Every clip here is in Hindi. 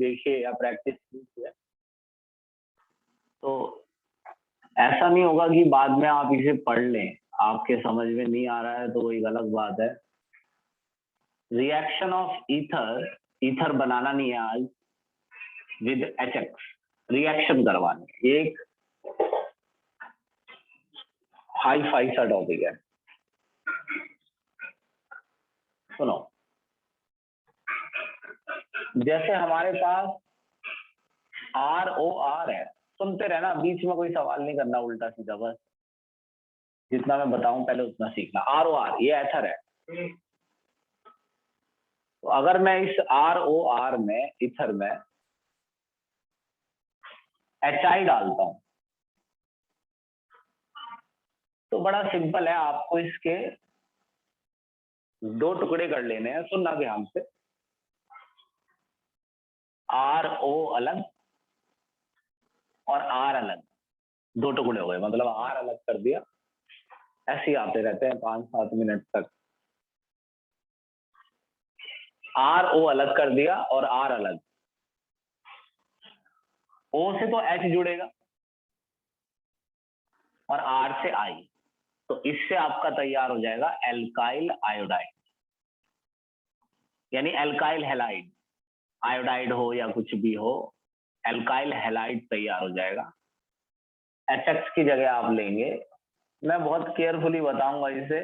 देखिए या प्रैक्टिस कीजिए, तो ऐसा नहीं होगा कि बाद में आप इसे पढ़ लें, आपके समझ में नहीं आ रहा है तो वही गलत बात है। रिएक्शन ऑफ ईथर, ईथर बनाना नहीं है आज, विद HX रिएक्शन करवानी, एक हाई फाई सा टॉपिक है। सुनो, जैसे हमारे पास ROR है, सुनते रहना, बीच में कोई सवाल नहीं करना उल्टा सीधा, बस जितना मैं बताऊं पहले उतना सीखना। ROR ये एथर है, तो अगर मैं इस ROR में, इथर में HI डालता हूं तो बड़ा सिंपल है, आपको इसके दो टुकड़े कर लेने हैं, सुनना ध्यान से। RO अलग और R अलग, दो टुकड़े हो गए, मतलब R अलग कर दिया। ऐसे ही आते रहते हैं 5-7 मिनट तक। RO अलग कर दिया और R अलग, O से तो H जुड़ेगा और R से I, तो इससे आपका तैयार हो जाएगा एल्काइल आयोडाइड, यानी एल्काइल हैलाइड। आयोडाइड हो या कुछ भी हो, एल्काइल हैलाइड तैयार हो जाएगा। HX की जगह आप लेंगे, मैं बहुत केयरफुली बताऊंगा इसे,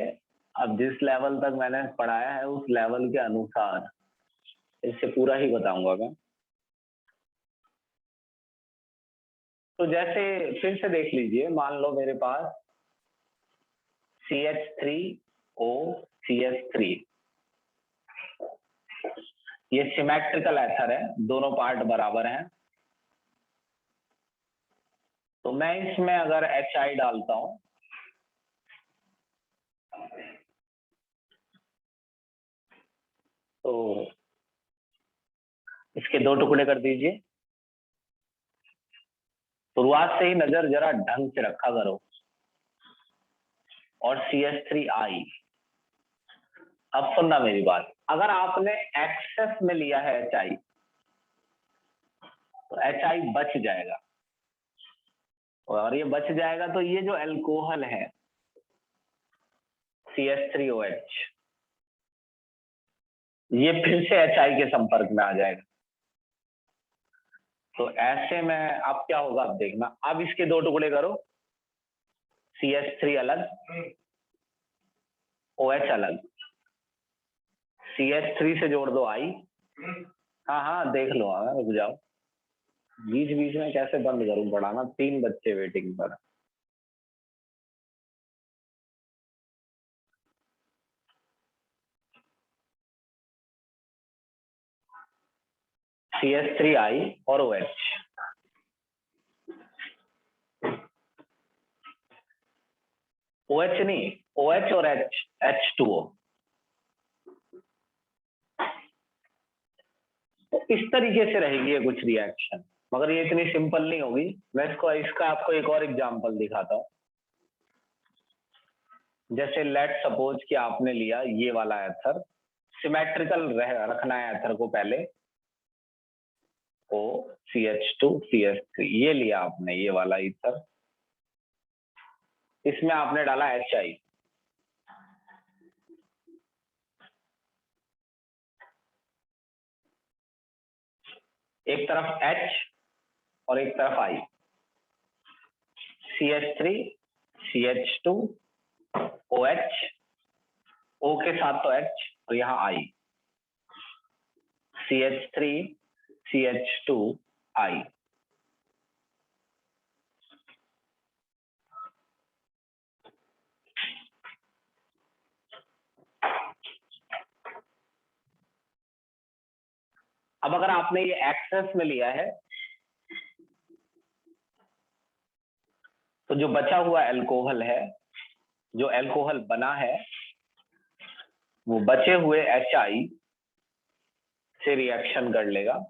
अब जिस लेवल तक मैंने पढ़ाया है उस लेवल के अनुसार इससे पूरा ही बताऊंगा मैं। तो जैसे फिर से देख लीजिए, मान लो मेरे पास CH3O CH3, ये सिमेट्रिकल एथर है, दोनों पार्ट बराबर हैं। तो मैं इसमें अगर HI डालता हूं तो इसके दो टुकड़े कर दीजिए। शुरुआत से ही नजर जरा ढंग से रखा करो। और CH3I, अब सुनना मेरी बात, अगर आपने एक्सेस में लिया है HI तो HI बच जाएगा, और ये बच जाएगा तो ये जो अल्कोहल है CH3OH, ये फिर से HI के संपर्क में आ जाएगा। तो ऐसे में अब क्या होगा, अब देखना, अब इसके दो टुकड़े करो, CH3 अलग, OH अलग, CH3 से जोड़ दो I। हाँ हाँ देख लो, रुक जाओ, बीच बीच में कैसे बंद करूं पढ़ाना, 3 बच्चे वेटिंग पर। CH3I और OH, OH नहीं, OH और H, H2O। तो इस तरीके से रहेगी ये कुछ रिएक्शन, मगर ये इतनी सिंपल नहीं होगी। मैं इसका आपको एक और एग्जांपल दिखाता हूँ। जैसे लेट सपोज कि आपने लिया ये वाला एथर, सिमेट्रिकल रखना है एथर को पहले, O CH2 CH3, ये लिया आपने ये वाला ईथर, इसमें आपने डाला HI, एक तरफ H और एक तरफ I, CH3 CH2 OH, O के साथ तो H और यहाँ I, CH3 CH2 I। अब अगर आपने ये एक्सेस में लिया है तो जो बचा हुआ अल्कोहल है, जो अल्कोहल बना है, वो बचे हुए HI से रिएक्शन कर लेगा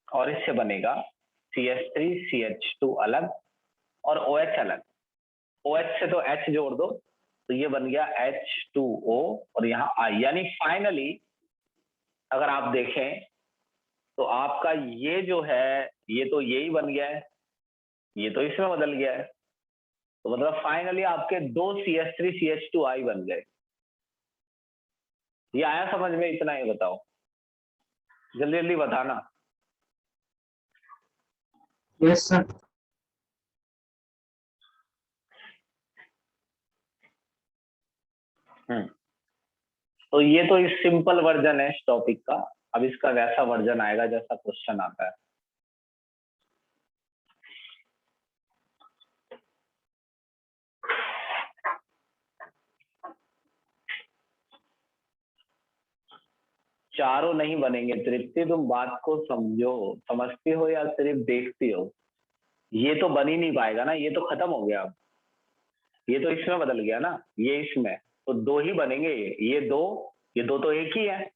और इससे बनेगा CH3 CH2 अलग और OH अलग। OH से तो H जोड़ दो तो ये बन गया H2O और यहाँ I, यानी फाइनली अगर आप देखें तो आपका ये जो है ये तो यही बन गया है, ये तो इसमें बदल गया है, तो मतलब फाइनली आपके 2 CH3 CH2I बन गए। ये आया समझ में? इतना ही बताओ, जल्दी जल्दी बताना। Yes sir. तो ये तो इस सिंपल वर्जन है इस टॉपिक का। अब इसका वैसा वर्जन आएगा जैसा क्वेश्चन आता है। चारों नहीं बनेंगे तृप्ति, तुम बात को समझो, समझती हो या सिर्फ देखती हो? ये तो बन ही नहीं पाएगा ना, ये तो खत्म हो गया। अब ये तो इसमें बदल गया ना, ये इसमें, तो 2 ही बनेंगे। ये दो तो एक ही है,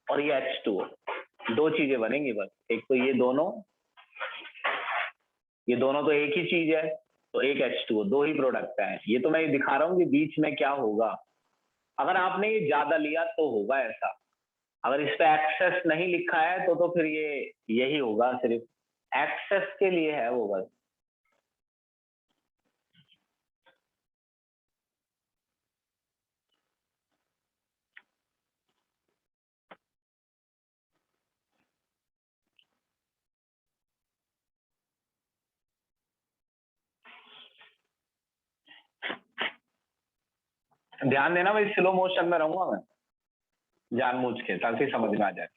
और ये H2O। 2 चीजें बनेंगी बस। एक तो ये दोनों तो एक ही चीज है, तो एक H2O, 2 ही प्रोडक्ट है। ये तो मैं दिखा रहा हूँ कि बीच में क्या होगा। अगर आपने ये ज्यादा लिया तो होगा ऐसा, अगर इस पे एक्सेस नहीं लिखा है तो फिर ये यही होगा, सिर्फ एक्सेस के लिए है वो बस। ध्यान देना, भाई स्लो मोशन में रहूंगा मैं जानबूझ के, ताकि समझ में आ जाए।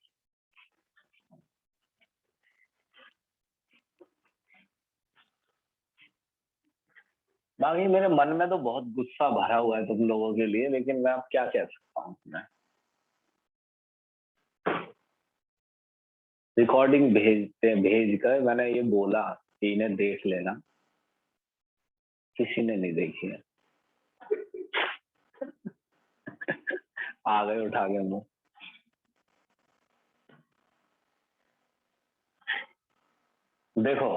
बाकी मेरे मन में तो बहुत गुस्सा भरा हुआ है तुम लोगों के लिए, लेकिन मैं अब क्या कह सकता हूँ। मैं रिकॉर्डिंग भेज कर मैंने ये बोला कि इन्हें देख लेना, किसी ने नहीं देखी है। आ गए उठा के मुंह। देखो,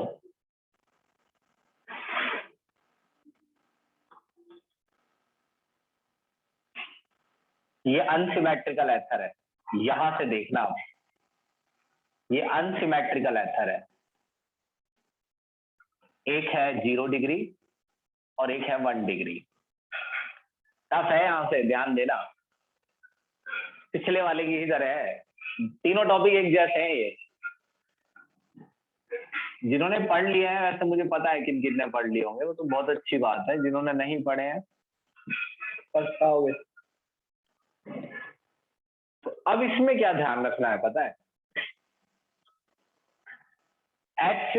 ये अनसिमेट्रिकल एथर है, यहां से देखना आप, ये अनसिमेट्रिकल एथर है। एक है 0 डिग्री और एक है 1 डिग्री। टफ है, यहां से ध्यान देना, पिछले वाले की ही तरह है। तीनों टॉपिक एक जैसे हैं। ये जिन्होंने पढ़ लिए हैं, वैसे मुझे पता है किन किन ने पढ़ लिए होंगे, वो तो बहुत अच्छी बात है। जिन्होंने नहीं पढ़े हैं पछताओगे। तो अब इसमें क्या ध्यान रखना है पता है? एच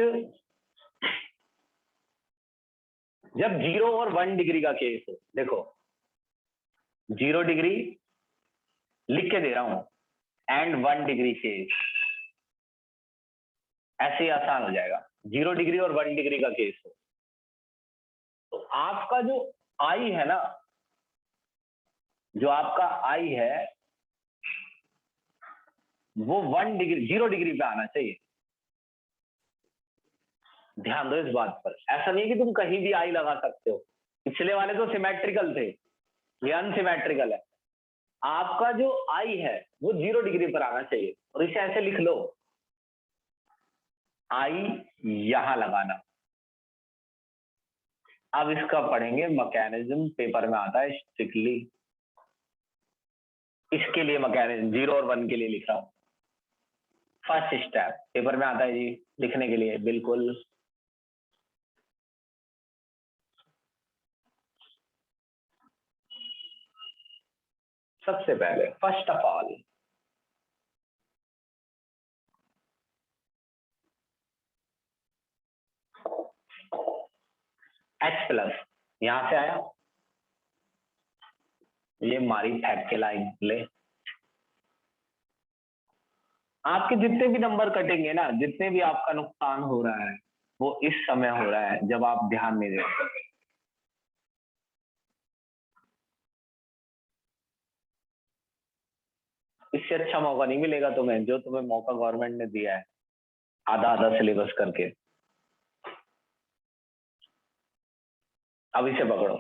जब 0 और 1 डिग्री का केस हो, देखो 0 डिग्री लिख के दे रहा हूं, एंड 1 डिग्री केस, ऐसे ही आसान हो जाएगा। 0 डिग्री और 1 डिग्री का केस हो, तो आपका जो आई है ना, जो आपका आई है वो 1 डिग्री 0 डिग्री पे आना चाहिए। ध्यान दो इस बात पर, ऐसा नहीं कि तुम कहीं भी आई लगा सकते हो। पिछले वाले तो सिमेट्रिकल थे, ये अनसिमेट्रिकल है। आपका जो आई है वो 0 डिग्री पर आना चाहिए, और इसे ऐसे लिख लो, आई यहां लगाना। अब इसका पढ़ेंगे मैकेनिज्म, पेपर में आता है स्ट्रिक्टली। इसके लिए मैकेनिज्म 0 और 1 के लिए लिख रहा हूं। फर्स्ट स्टेप पेपर में आता है जी लिखने के लिए, बिल्कुल। सबसे पहले फर्स्ट ऑफ ऑल H+ यहां से आया, ये मारी फेंक के लाइन ले। आपके जितने भी नंबर कटेंगे ना, जितने भी आपका नुकसान हो रहा है, वो इस समय हो रहा है जब आप ध्यान नहीं दे रहे। इससे अच्छा मौका नहीं मिलेगा तुम्हें, जो तुम्हें मौका गवर्नमेंट ने दिया है आधा आधा सिलेबस करके। अब इसे पकड़ो।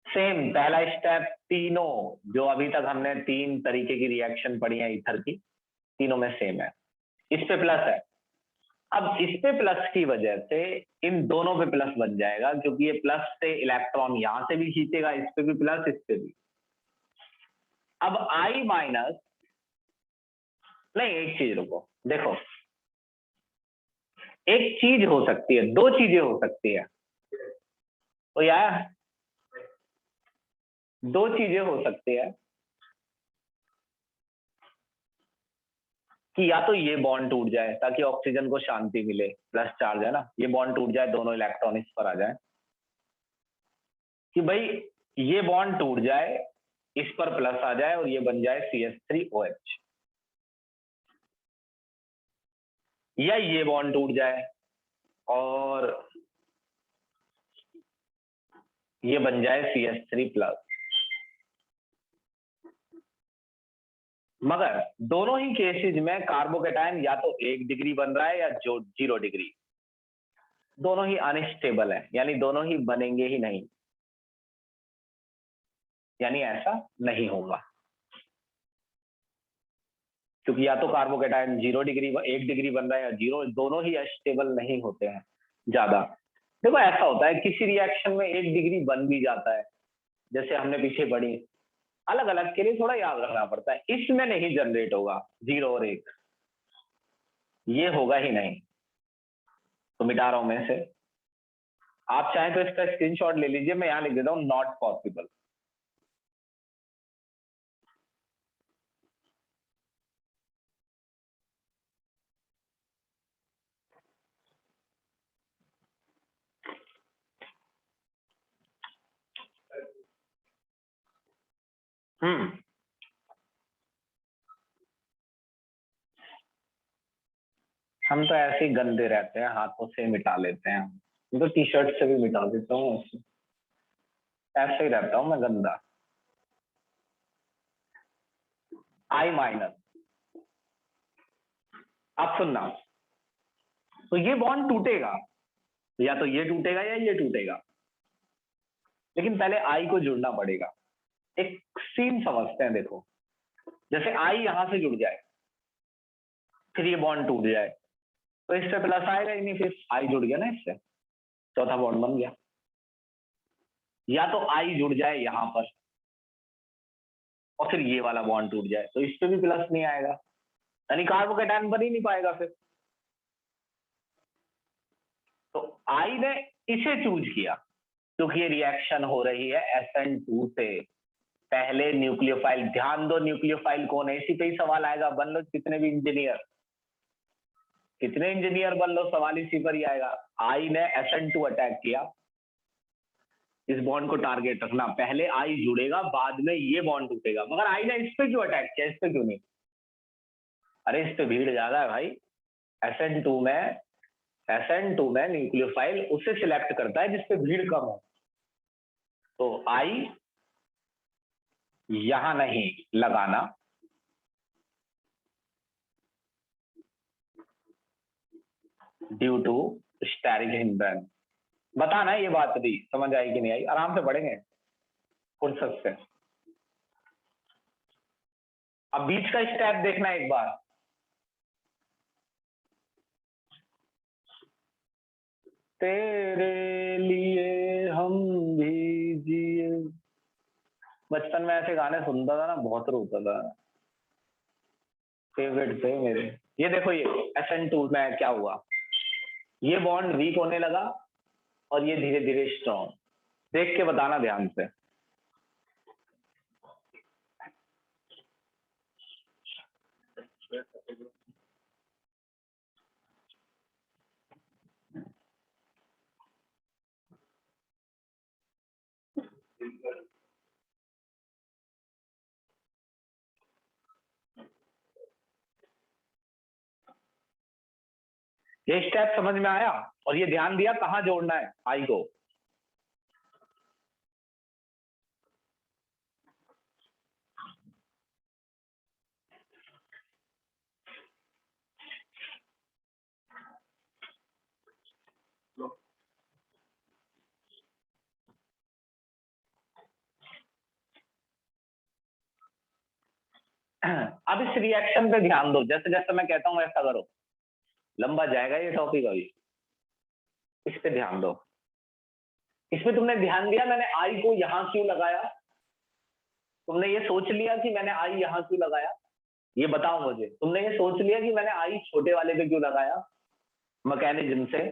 सेम पहला स्टेप, तीनों जो अभी तक हमने तीन तरीके की रिएक्शन पढ़ी है ईथर की, तीनों में सेम है। इस पे प्लस है। अब इस पे प्लस की वजह से इन दोनों पे प्लस बन जाएगा, क्योंकि ये प्लस से इलेक्ट्रॉन यहां से भी खींचेगा, इस पे भी प्लस, इस पे भी। अब आई माइनस, नहीं एक चीज रुको, देखो एक चीज हो सकती है, दो चीजें हो सकती है, तो यार दो चीजें हो सकती है कि या तो ये बॉन्ड टूट जाए ताकि ऑक्सीजन को शांति मिले, प्लस चार्ज है ना, ये बॉन्ड टूट जाए, दोनों इलेक्ट्रॉन इस पर आ जाए, कि भाई ये बॉन्ड टूट जाए, इस पर प्लस आ जाए और ये बन जाए CH3OH, या ये बॉन्ड टूट जाए और ये बन जाए CH3+। मगर दोनों ही केसेस में कार्बोकेटायन या तो 1 डिग्री बन रहा है या जो 0 डिग्री, दोनों ही अनस्टेबल है, यानी दोनों ही बनेंगे ही नहीं, यानी ऐसा नहीं होगा, क्योंकि या तो कार्बोकेटायन 0 डिग्री 1 डिग्री बन रहा है या 0, दोनों ही स्टेबल नहीं होते हैं ज्यादा। देखो ऐसा होता है किसी रिएक्शन में 1 डिग्री बन भी जाता है, जैसे हमने पीछे पढ़ी, अलग अलग के लिए थोड़ा याद रखना पड़ता है, इसमें नहीं जनरेट होगा 0 और 1, ये होगा ही नहीं, तो मिटा रहा हूं मैं इसे। आप चाहें तो इसका स्क्रीनशॉट ले लीजिए, मैं यहां लिख देता हूं नॉट पॉसिबल। हम्म, हम तो ऐसे ही गंदे रहते हैं, हाथों से मिटा लेते हैं, मैं तो टी शर्ट से भी मिटा देता हूँ, ऐसे ही रहता हूँ मैं गंदा। आई माइनस, अब सुनना, तो ये बॉन्ड टूटेगा, या तो ये टूटेगा या ये टूटेगा, लेकिन पहले आई को जुड़ना पड़ेगा। एक सीन समझते हैं, देखो जैसे आई यहां से जुड़ जाए, फिर ये बॉन्ड टूट जाए, तो इससे प्लस आएगा ही नहीं, फिर आई जुड़ गया ना इससे, चौथा बॉन्ड बन गया। या तो आई जुड़ जाए यहां पर और फिर ये वाला बॉन्ड टूट जाए, तो इस पे भी प्लस नहीं आएगा, यानी कार्बोकेटायन बन ही नहीं पाएगा फिर। तो आई ने इसे चूज किया, क्योंकि ये रिएक्शन हो रही है SN2 से। पहले न्यूक्लियोफाइल, ध्यान दो न्यूक्लियोफाइल कौन है, इसी पे ही सवाल आएगा, बन लो कितने भी इंजीनियर, कितने इंजीनियर बन लो, सवाल इसी पर ही आएगा। आई ने SN2 अटैक किया, इस बॉन्ड को टारगेट रखना, पहले आई जुड़ेगा बाद में ये बॉन्ड टूटेगा, मगर आई ने इस पे क्यों अटैक किया, इस पे क्यों नहीं? अरे इस पे भीड़ ज्यादा है भाई, SN2 में, SN2 में न्यूक्लियोफाइल उसे सिलेक्ट करता है जिसपे भीड़ कम हो, तो आई यहां नहीं लगाना, ड्यू टू स्टेरिक हिंड्रेंस। बताना ये बात भी समझ आई कि नहीं आई, आराम से पढ़ेंगे फुर्सत से। अब बीच का स्टेप देखना एक बार, तेरे लिए हम भी जिए, बचपन में ऐसे गाने सुनता था ना, बहुत रोता था, फेवरेट थे मेरे। ये देखो ये SN2 में क्या हुआ, ये बॉन्ड वीक होने लगा और ये धीरे धीरे स्ट्रॉन्ग, देख के बताना ध्यान से। ये स्टेप समझ में आया, और ये ध्यान दिया कहाँ जोड़ना है आई को। अब इस रिएक्शन पे ध्यान दो, जैसे जैसे मैं कहता हूँ वैसा करो, लंबा जाएगा ये टॉपिक अभी। इस पे ध्यान दो। इसमें तुमने ध्यान दिया मैंने आई को यहां क्यों लगाया? तुमने ये सोच लिया कि मैंने आई यहां क्यों लगाया? ये बताओ मुझे, तुमने ये सोच लिया कि मैंने आई छोटे वाले पे क्यों लगाया? मैकेनिज्म से,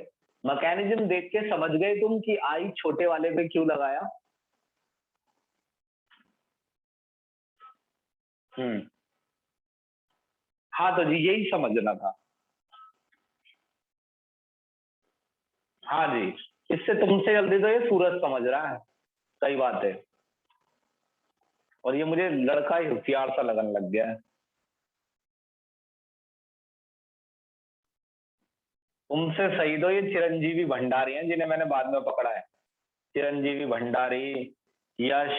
मैकेनिज्म देख के समझ गए तुम कि आई छोटे वाले पे क्यों लगाया? हाँ तो जी यही समझना था। हाँ जी, इससे तुमसे जल्दी तो ये सूरज समझ रहा है, सही बात है। और ये मुझे लड़का ही होशियार सा लगने लग गया है। तुमसे सही तो ये चिरंजीवी भंडारी हैं जिन्हें मैंने बाद में पकड़ा है। चिरंजीवी भंडारी, यश,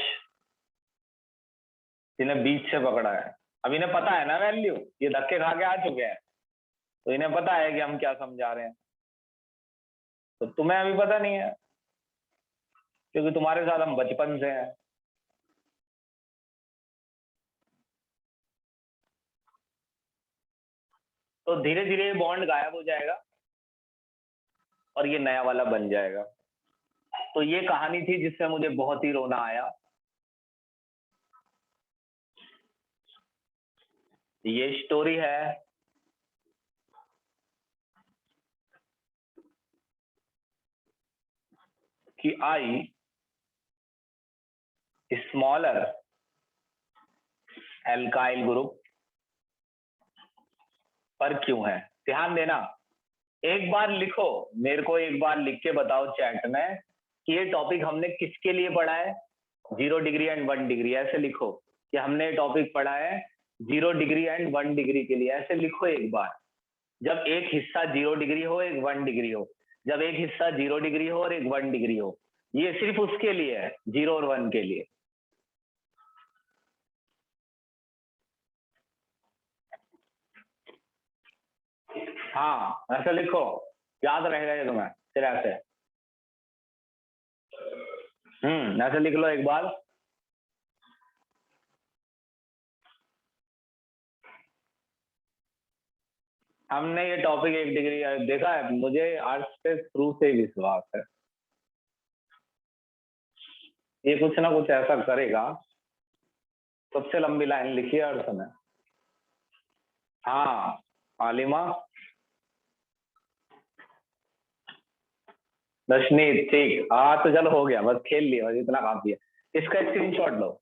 जिन्हें बीच से पकड़ा है। अब इन्हें पता है ना वैल्यू, ये धक्के खा के आ चुके हैं, तो इन्हें पता है कि हम क्या समझा रहे हैं। तो तुम्हें अभी पता नहीं है, क्योंकि तुम्हारे साथ हम बचपन से हैं। तो धीरे धीरे ये बॉन्ड गायब हो जाएगा और ये नया वाला बन जाएगा। तो ये कहानी थी जिससे मुझे बहुत ही रोना आया। ये स्टोरी है कि आई स्मॉलर एल्काइल ग्रुप पर क्यों है। ध्यान देना, एक बार लिखो, मेरे को एक बार लिख के बताओ चैट में कि ये टॉपिक हमने किसके लिए पढ़ा है। 0 डिग्री एंड 1 डिग्री, ऐसे लिखो कि हमने टॉपिक पढ़ा है 0 डिग्री एंड 1 डिग्री के लिए, ऐसे लिखो एक बार। जब एक हिस्सा 0 डिग्री हो, एक 1 डिग्री हो, जब एक हिस्सा 0 डिग्री हो और एक 1 डिग्री हो, ये सिर्फ उसके लिए है, 0 और 1 के लिए। हाँ ऐसे लिखो, याद रहेगा ये तुम्हें फिर ऐसे। ऐसे लिख लो एक बार। हमने ये टॉपिक 1 डिग्री देखा है, मुझे अर्थ पे शुरू से ही विश्वास है ये कुछ ना कुछ ऐसा करेगा। सबसे लंबी लाइन लिखी है अर्थ में। हाँ आलिमा, दशनी, ठीक। हाँ तो चलो हो गया, बस खेल लिया, बस इतना काफी है। इसका स्क्रीनशॉट लो।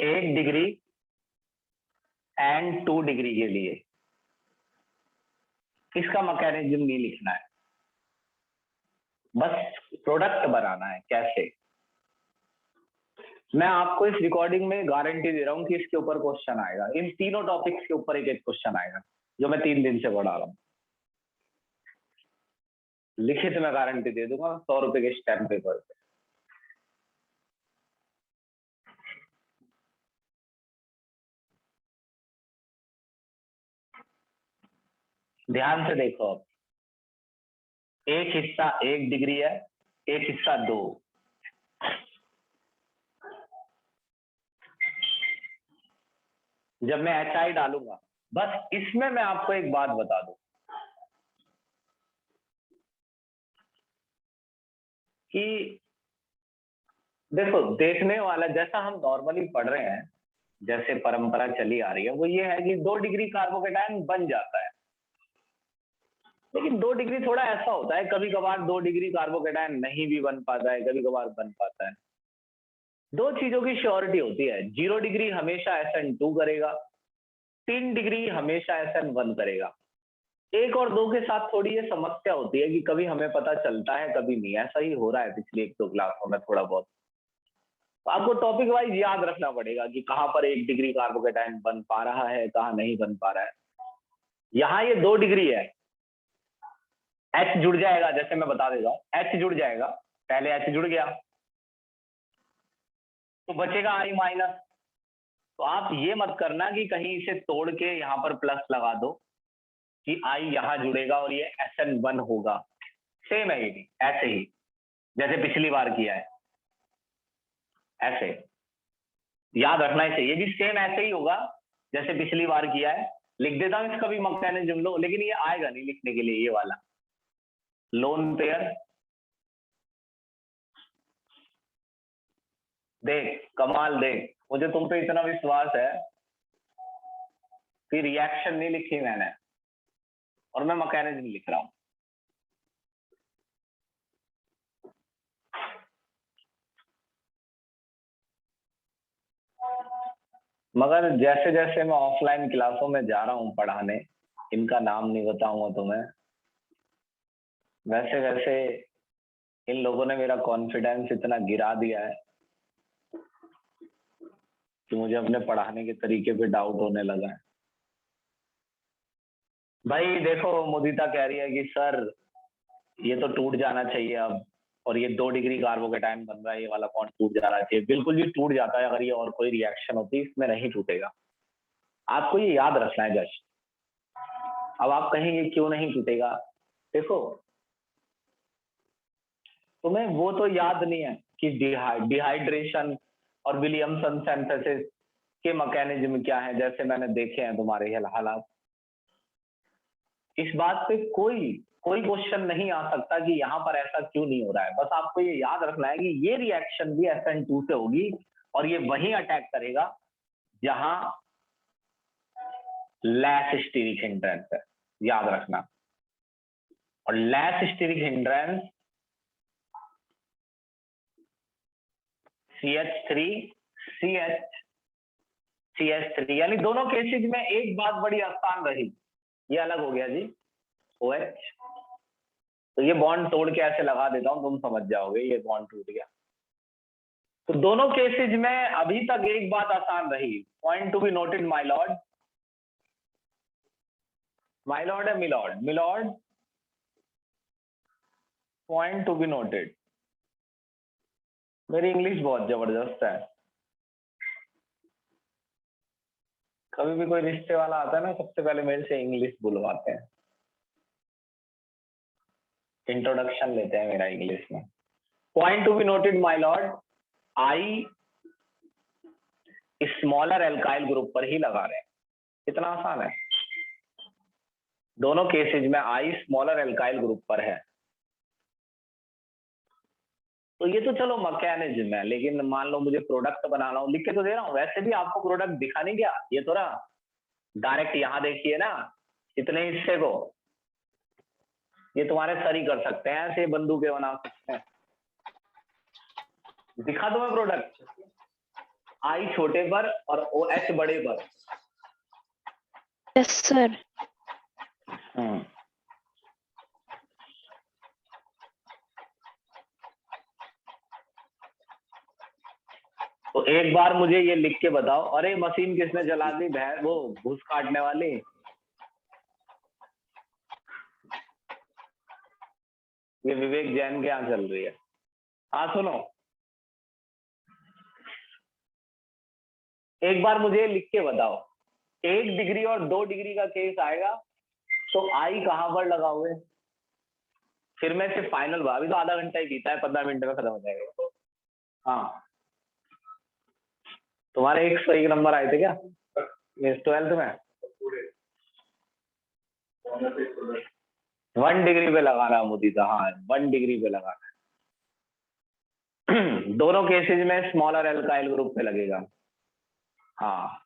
एक डिग्री एंड 2 डिग्री के लिए इसका मैकेनिज्म नहीं लिखना है, बस प्रोडक्ट बनाना है कैसे। मैं आपको इस रिकॉर्डिंग में गारंटी दे रहा हूँ कि इसके ऊपर क्वेश्चन आएगा, इन तीनों टॉपिक्स के ऊपर एक एक क्वेश्चन आएगा जो मैं 3 दिन से पढ़ा रहा हूँ। लिखित में गारंटी दे दूंगा 100 रुपए के स्टैम्प पेपर पे। ध्यान से देखो, अब एक हिस्सा 1 डिग्री है, एक हिस्सा 2। जब मैं एच आई डालूंगा, बस इसमें मैं आपको एक बात बता दूं कि देखो, देखने वाला जैसा हम नॉर्मली पढ़ रहे हैं, जैसे परंपरा चली आ रही है, वो ये है कि 2 डिग्री कार्बोकेटायन बन जाता है। लेकिन 2 डिग्री थोड़ा ऐसा होता है, कभी कभार 2 डिग्री कार्बोकेटायन नहीं भी बन पाता है, कभी कभार बन पाता है। दो चीजों की श्योरिटी होती है, 0 डिग्री हमेशा SN2 करेगा 3 डिग्री हमेशा SN1 करेगा। 1 और 2 के साथ थोड़ी ये समस्या होती है कि कभी हमें पता चलता है, कभी नहीं। ऐसा ही हो रहा है पिछली 1-2 क्लासों में थोड़ा बहुत। तो आपको टॉपिक वाइज याद रखना पड़ेगा कि कहाँ पर 1 डिग्री कार्बोकेटाइन बन पा रहा है, कहाँ नहीं बन पा रहा है। यहाँ ये 2 डिग्री है, H जुड़ जाएगा, जैसे मैं बता देता हूँ, H जुड़ जाएगा, पहले H जुड़ गया, तो बचेगा I माइनस। तो आप ये मत करना कि कहीं इसे तोड़ के यहाँ पर प्लस लगा दो कि I यहाँ जुड़ेगा और ये SN1 होगा। सेम है ये भी, ऐसे ही जैसे पिछली बार किया है, ऐसे याद रखना इसे। ये भी सेम ऐसे ही होगा जैसे पिछली बार किया है। लिख देता हूँ इसका भी मैकेनिज्म लो, लेकिन ये आएगा नहीं लिखने के लिए, ये वाला लोन पेयर। देख कमाल, देख मुझे तुम पे इतना विश्वास है कि रिएक्शन नहीं लिखी मैंने और मैं मैकेनिज्म लिख रहा हूं। मगर जैसे जैसे मैं ऑफलाइन क्लासों में जा रहा हूं पढ़ाने, इनका नाम नहीं बताऊंगा तुम्हें, वैसे वैसे इन लोगों ने मेरा कॉन्फिडेंस इतना गिरा दिया है कि मुझे अपने पढ़ाने के तरीके पे डाउट होने लगा है। भाई देखो, मुदिता कह रही है कि सर ये तो टूट जाना चाहिए अब, और ये 2 डिग्री कार्बोकेटाइन बन रहा है, ये वाला बॉन्ड टूट जाना चाहिए। बिल्कुल भी टूट जाता है अगर ये और कोई रिएक्शन होती, इसमें नहीं टूटेगा। आपको ये याद रखना है जस्ट। अब आप कहेंगे क्यों नहीं टूटेगा, देखो तुम्हें वो तो याद नहीं है कि डिहाइड्रेशन और विलियमसन सिंथेसिस के मैकेनिज्म क्या है, जैसे मैंने देखे हैं तुम्हारे हालात। इस बात पे कोई कोई क्वेश्चन नहीं आ सकता कि यहाँ पर ऐसा क्यों नहीं हो रहा है। बस आपको ये याद रखना है कि ये रिएक्शन भी SN2 से होगी और ये वहीं अटैक करेगा जहां लेस स्टीरिक हिंड्रेंस है, याद रखना। और less stearic hindrance CH3 CH3, यानी दोनों केसेज में एक बात बड़ी आसान रही, ये अलग हो गया जी OH। तो ये बॉन्ड तोड़ के ऐसे लगा देता हूं, तुम समझ जाओगे ये बॉन्ड टूट गया। तो दोनों केसेज में अभी तक एक बात आसान रही, point to be noted my lord. My lord है milord, milord point to be noted. मेरी इंग्लिश बहुत जबरदस्त है। कभी भी कोई रिश्ते वाला आता है ना, सबसे पहले मेरे से इंग्लिश बुलवाते हैं, इंट्रोडक्शन लेते हैं मेरा इंग्लिश में। Point to be noted my Lord, I smaller alkyl group पर ही लगा रहे हैं, इतना आसान है। दोनों केसेज में आई स्मॉलर एल्काइल ग्रुप पर है। तो ये तो चलो मैकेनिज्म है, लेकिन मान लो मुझे प्रोडक्ट बनाना हो, लिख के तो दे रहा हूँ। वैसे भी आपको प्रोडक्ट दिखा नहीं क्या, ये तो रहा डायरेक्ट, यहाँ देखिए ना इतने हिस्से को, ये तुम्हारे सर ही कर सकते हैं, ऐसे बंदूकें बना सकते हैं। दिखा दो मैं प्रोडक्ट, आई छोटे पर और OH बड़े पर। Yes sir. तो एक बार मुझे ये लिख के बताओ, अरे मशीन किसने जला दी, वो घूस काटने वाली। ये विवेक जैन के यहाँ चल रही है। हाँ सुनो, एक बार मुझे लिख के बताओ, 1 डिग्री और 2 डिग्री का केस आएगा तो आई कहां पर लगा हुए, फिर मैं सिर्फ फाइनल अभी तो आधा घंटा ही बीता है, 15 मिनट में खत्म हो जाएगा। हाँ तुम्हारे 101 नंबर आए थे क्या 12th में? 1 डिग्री पे लगाना मुदीता, हाँ 1 डिग्री पे लगाना। दोनों केसेज में स्मॉलर एल्काइल ग्रुप पे लगेगा। हाँ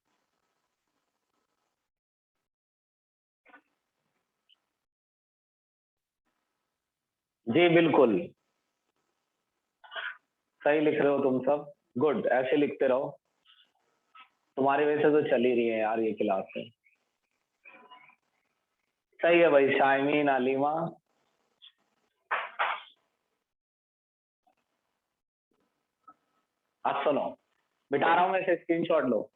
जी बिल्कुल सही लिख रहे हो तुम सब, गुड, ऐसे लिखते रहो। तुम्हारी वजह से तो चल ही रही है यार ये क्लास है। सही है भाई शाइमीन अलीमा। अब सुनो, बिठा रहा हूं मैं, इसे स्क्रीनशॉट लो।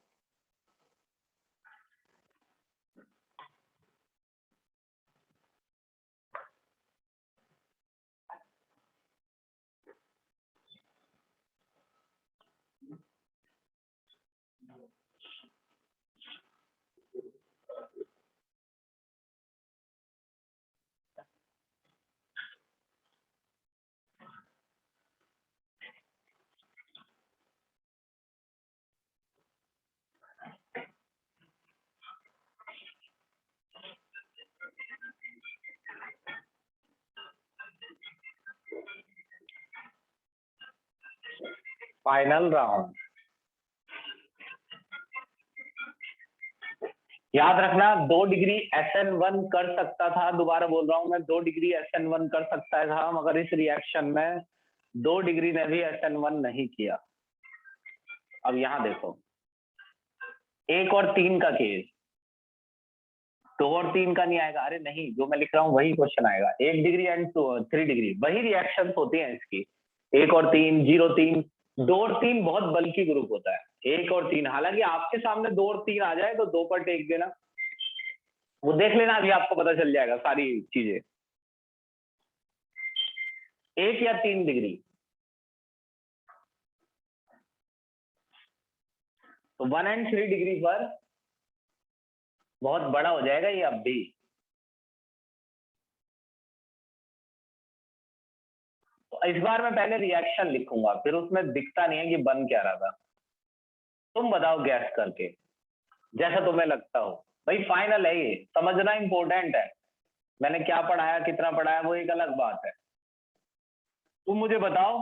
Final round. याद रखना 2 डिग्री SN1 कर सकता था, दोबारा बोल रहा हूं मैं, 2 डिग्री SN1 कर सकता था, मगर इस रिएक्शन में 2 डिग्री ने भी SN1 नहीं किया। अब यहां देखो, 1 और 3 का केस, 2 और 3 का नहीं आएगा। अरे नहीं, जो मैं लिख रहा हूं वही क्वेश्चन आएगा। 1 डिग्री एंड 3 डिग्री, वही रिएक्शन होती हैं इसकी। 1 और 3, 0 3, 2 और 3 बहुत बल्कि ग्रुप होता है। 1 और 3, हालांकि आपके सामने 2 और 3 आ जाए तो 2 पर टेक देना, वो देख लेना, अभी आपको पता चल जाएगा सारी चीजें। 1 या 3 डिग्री, तो 1 एंड 3 डिग्री पर बहुत बड़ा हो जाएगा ये अब भी। तो इस बार मैं पहले रिएक्शन लिखूंगा, फिर उसमें दिखता नहीं है कि बन क्या रहा था। तुम बताओ गैस करके, जैसा तुम्हें लगता हो। भाई फाइनल है ये, समझना इंपॉर्टेंट है। मैंने क्या पढ़ाया, कितना पढ़ाया, वो एक अलग बात है। तुम मुझे बताओ,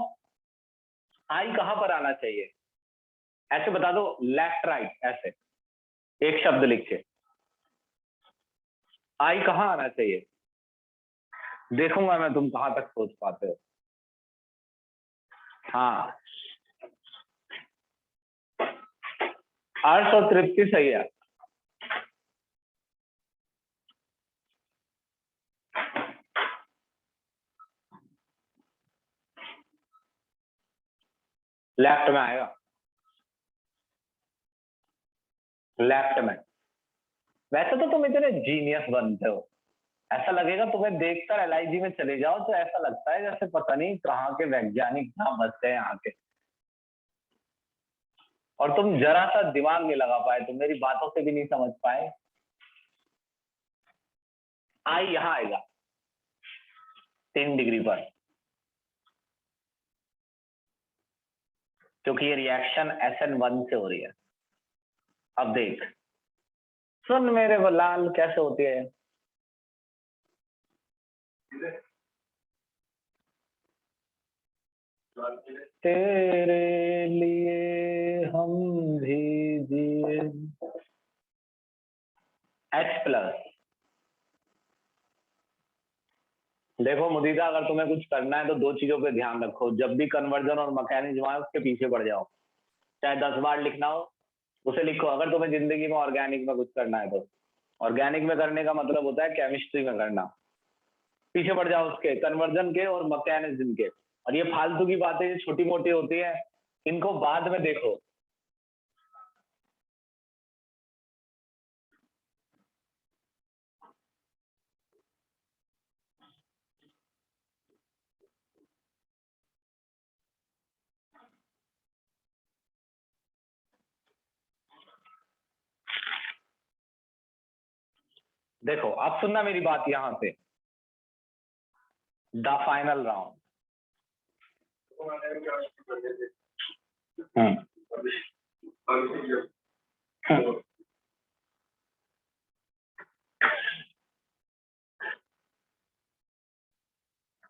आई कहां पर आना चाहिए? ऐसे बता दो, लेफ्ट राइट, ऐसे एक शब्द लिख के आई कहां आना चाहिए। देखूंगा मैं तुम कहां तक सोच पाते हो। हाँ, अर्थ और तृप्ति सही है। लेफ्ट में आएगा, लेफ्ट में। वैसे तो तुम इतने जीनियस बनते हो, ऐसा लगेगा तुम्हें देखकर LIG में चले जाओ तो ऐसा लगता है जैसे पता नहीं कहाँ के वैज्ञानिक कहाँ बसते हैं यहाँ के। और तुम जरा सा दिमाग नहीं लगा पाए, तुम मेरी बातों से भी नहीं समझ पाए। आई यहां आएगा 3 डिग्री पर, क्योंकि ये रिएक्शन SN1 से हो रही है। अब देख, सुन मेरे लाल, कैसे होती है। तेरे लिए हम भी जिए। H+। देखो मुदीदा, अगर तुम्हें कुछ करना है तो 2 चीजों पे ध्यान रखो। जब भी कन्वर्जन और मैकेनिज्म आए उसके पीछे पड़ जाओ, चाहे 10 बार लिखना हो उसे लिखो। अगर तुम्हें जिंदगी में ऑर्गेनिक में कुछ करना है तो, ऑर्गेनिक में करने का मतलब होता है केमिस्ट्री में करना, पीछे पड़ जाओ उसके कन्वर्जन के और मैकेनिज्म के। और ये फालतू की बातें छोटी मोटी होती है, इनको बाद में देखो। देखो अब सुनना मेरी बात यहां से, the final round.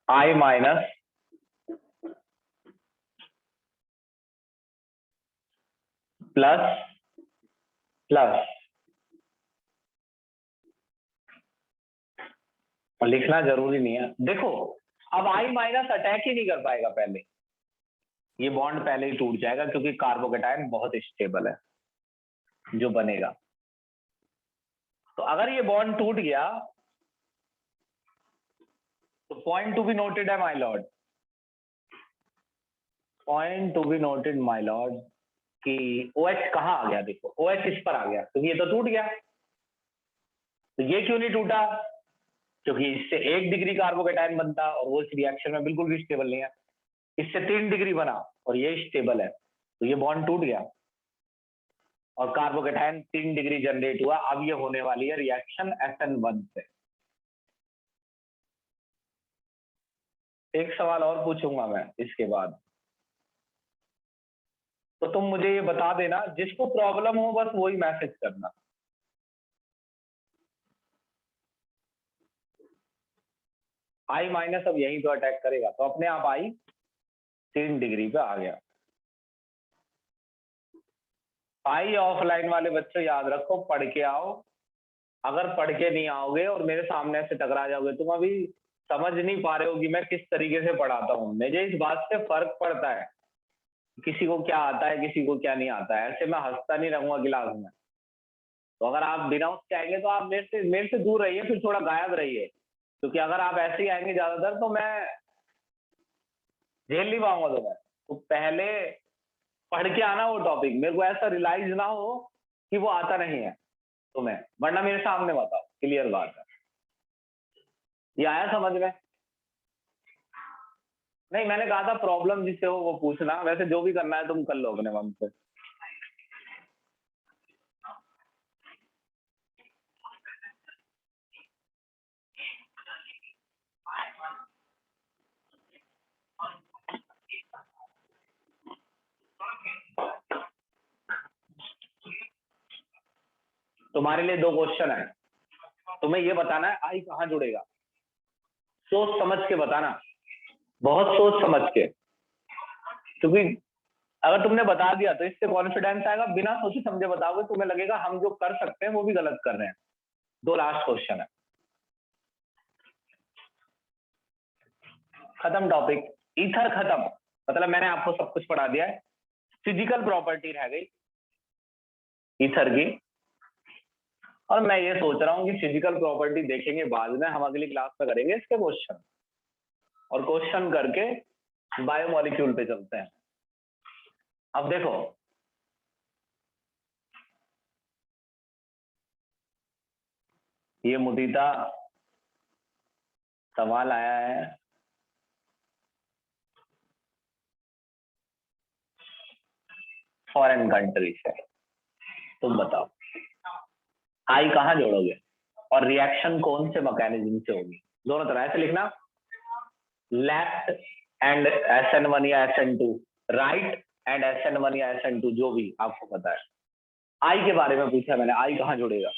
I minus plus plus, लिखना जरूरी नहीं है। देखो अब I माइनस अटैक ही नहीं कर पाएगा पहले, ये बॉन्ड पहले ही टूट जाएगा, क्योंकि कार्बोकेटायन बहुत स्टेबल है जो बनेगा। तो अगर ये बॉन्ड टूट गया पॉइंट टू बी नोटेड है my Lord, point to be noted my Lord कि OH कहाँ आ गया, देखो OH इस पर आ गया क्योंकि ये तो टूट गया। तो ये क्यों नहीं टूटा, क्योंकि इससे 1 डिग्री कार्बोकेटायन बनता और वो इस रिएक्शन में बिल्कुल भी स्टेबल नहीं है। इससे 3 डिग्री बना और ये स्टेबल है, तो ये बॉन्ड टूट गया और कार्बोकेटायन 3 डिग्री जनरेट हुआ। अब ये होने वाली है रिएक्शन SN1 से। एक सवाल और पूछूंगा मैं इसके बाद, तो तुम मुझे ये बता देना, जिसको प्रॉब्लम हो बस वही मैसेज करना। आई माइनस अब यहीं तो अटैक करेगा, तो अपने आप आई 3 डिग्री पे आ गया। आई ऑफलाइन वाले बच्चों याद रखो, पढ़ के आओ। अगर पढ़ के नहीं आओगे और मेरे सामने से टकरा जाओगे, तुम अभी समझ नहीं पा रहे हो कि मैं किस तरीके से पढ़ाता हूँ। मुझे इस बात से फर्क पड़ता है किसी को क्या आता है किसी को क्या नहीं आता है, ऐसे मैं हंसता नहीं रहूंगा क्लास में। तो अगर आप बिना उसके आएंगे तो आप मेरे से दूर रहिए, फिर थोड़ा गायब रहिए, क्योंकि अगर आप ऐसे ही आएंगे ज्यादातर तो मैं झेल नहीं पाऊंगा तुम्हें। तो पहले पढ़ के आना वो टॉपिक, मेरे को ऐसा रियलाइज ना हो कि वो आता नहीं है तुम्हें, वरना मेरे सामने बताओ। क्लियर बात है, ये आया समझ में? नहीं, मैंने कहा था प्रॉब्लम जिससे हो वो पूछना, वैसे जो भी करना है तुम कर लो अपने मन से। तुम्हारे लिए 2 क्वेश्चन है, तुम्हें ये बताना है आई कहाँ जुड़ेगा। सोच समझ के बताना, बहुत सोच समझ के, क्योंकि अगर तुमने बता दिया तो इससे कॉन्फिडेंस आएगा। बिना सोचे समझे बताओगे तुम्हें लगेगा हम जो कर सकते हैं वो भी गलत कर रहे हैं। 2 लास्ट क्वेश्चन है, खत्म टॉपिक। ईथर खत्म, मतलब मैंने आपको सब कुछ पढ़ा दिया है। फिजिकल प्रॉपर्टी रह गई ईथर की, और मैं ये सोच रहा हूँ कि फिजिकल प्रॉपर्टी देखेंगे बाद में, हम अगली क्लास में करेंगे इसके क्वेश्चन, और क्वेश्चन करके बायोमोलिक्यूल पे चलते हैं। अब देखो, ये मुदीता सवाल आया है, फॉरेन कंट्री से। तुम बताओ आई कहाँ जोड़ोगे और रिएक्शन कौन से मैकेनिज्म से होगी। दोनों तरह ऐसे लिखना, लेफ्ट एंड SN1 या SN2, राइट एंड SN1 या SN2, जो भी आपको पता है। आई के बारे में पूछा मैंने, आई कहाँ जुड़ेगा।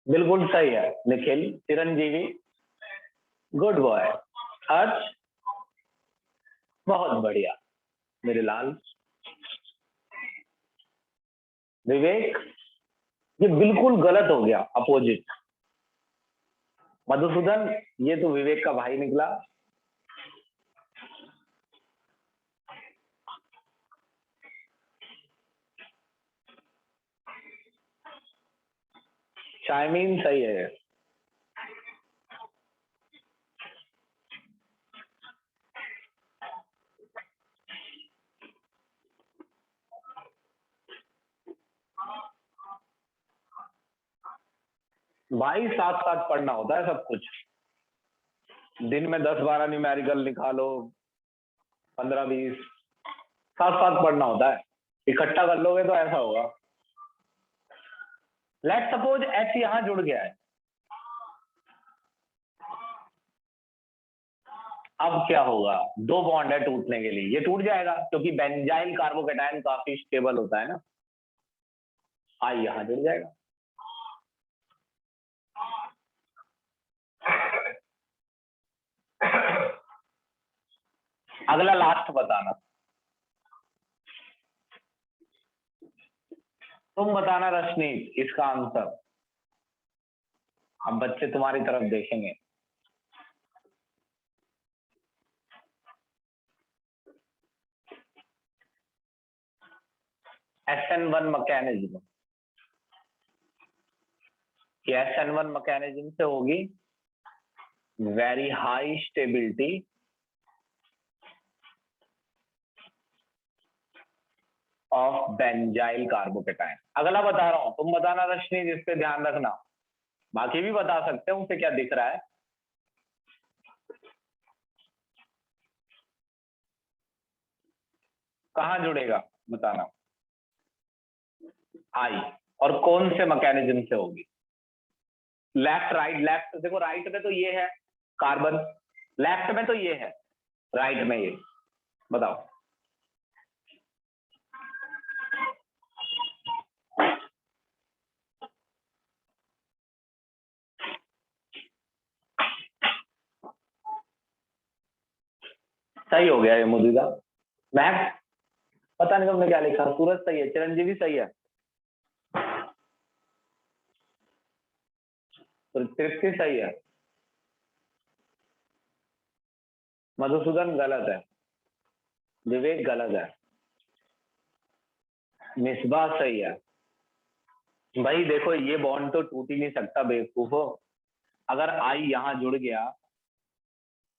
बिल्कुल सही है निखिल, चिरंजीवी, गुड बॉय। हर्ष, बहुत बढ़िया मेरे लाल। विवेक, ये बिल्कुल गलत हो गया, अपोजिट। मधुसूदन, ये तो विवेक का भाई निकला। शायमीन सही है। भाई साथ साथ पढ़ना होता है सब कुछ, दिन में 10-12 न्यूमेरिकल निकालो, 15-20, साथ साथ पढ़ना होता है। इकट्ठा कर लोगे तो ऐसा होगा। लेट सपोज H यहां जुड़ गया है, अब क्या होगा। 2 बॉन्ड है टूटने के लिए, ये टूट जाएगा क्योंकि बेंजाइल कार्बोकेटायन काफी स्टेबल होता है ना। आई यहां जुड़ जाएगा। अगला लास्ट बताना, तुम बताना रश्मि इसका आंसर। अब बच्चे तुम्हारी तरफ देखेंगे। SN1 मैकेनिज्म, कि SN1 मैकेनिज्म से होगी very high stability of benzyl carbocation. अगला बता रहा हूं, तुम बताना रश्मि, जिस पे ध्यान रखना, बाकी भी बता सकते हैं, उसे क्या दिख रहा है। कहां जुड़ेगा बताना, आई, और कौन से मैकेनिज्म से होगी। लेफ्ट राइट, लेफ्ट देखो, राइट में तो ये है कार्बन, लेफ्ट में तो ये है, राइट में ये, बताओ। सही हो गया ये मुदीदा। मैक्स पता नहीं तुमने क्या लिखा, सूरज सही है, चिरंजीवी सही है, तृप्ति सही है, मधुसूदन गलत है, विवेक गलत है, मिसबा सही है। भाई देखो, ये बॉन्ड तो टूट ही नहीं सकता बेवकूफो। अगर आई यहां जुड़ गया,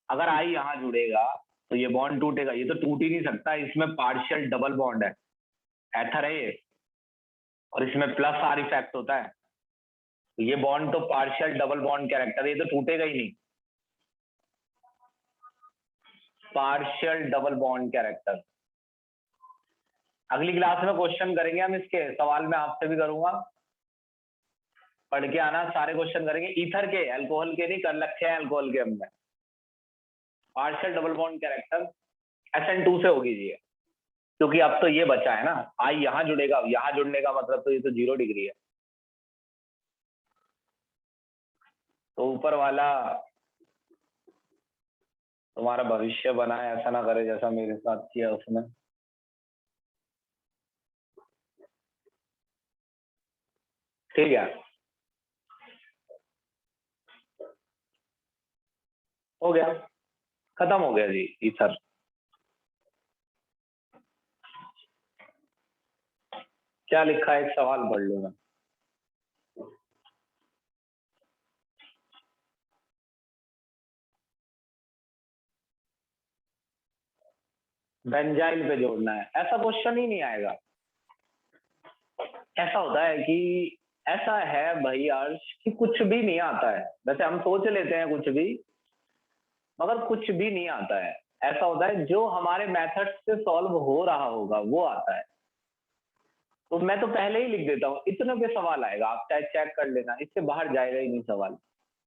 अगर आई यहां जुड़ेगा तो ये बॉन्ड टूटेगा, ये तो टूट ही नहीं सकता, इसमें पार्शियल डबल बॉन्ड है, एथर है ये, और इसमें प्लस आर इफेक्ट होता है, तो ये बॉन्ड तो पार्शियल डबल बॉन्ड कैरेक्टर, ये तो टूटेगा ही नहीं। पार्शियल डबल बॉन्ड कैरेक्टर, अगली क्लास में क्वेश्चन करेंगे हम इसके, सवाल मैं आपसे भी करूंगा, पढ़ के आना, सारे क्वेश्चन करेंगे, ईथर के, अल्कोहल के नहीं, कर रखे हैं अल्कोहल के हमने। Partial double bond character SN2 से होगी जी, क्योंकि अब तो ये बचा है ना, आई यहां जुड़ेगा, यहां जुड़ने का मतलब तो ये तो 0 डिग्री है, तो ऊपर वाला तुम्हारा भविष्य बनाए, ऐसा ना करे जैसा मेरे साथ किया उसने। ठीक है, हो गया, खत्म हो गया जी ईथर। क्या लिखा है, एक सवाल पढ़ लूंगा। बेंजाइल पे जोड़ना है, ऐसा क्वेश्चन ही नहीं आएगा। ऐसा होता है कि, ऐसा है भाई अर्श कि कुछ भी नहीं आता है, वैसे हम सोच लेते हैं कुछ भी, मगर कुछ भी नहीं आता है। ऐसा होता है जो हमारे मेथड से सॉल्व हो रहा होगा वो आता है, तो मैं तो पहले ही लिख देता हूँ इतने पे सवाल आएगा, आप चाहे चेक कर लेना, इससे बाहर जाएगा ही नहीं सवाल,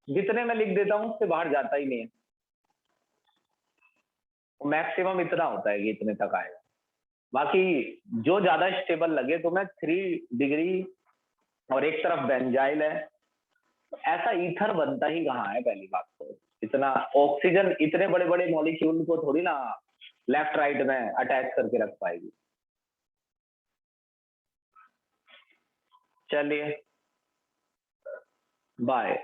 जितने मैं लिख देता हूँ उससे बाहर जाता ही नहीं है, मैक्सिमम इतना होता है कि इतने तक आएगा। बाकी जो ज्यादा स्टेबल लगे तो मैं 3 डिग्री और एक तरफ बेंजाइल है, ऐसा ईथर बनता ही कहाँ है, पहली बात तो इतना ऑक्सीजन इतने बड़े बड़े मॉलिक्यूल को थोड़ी ना लेफ्ट राइट में अटैच करके रख पाएगी। चलिए बाय।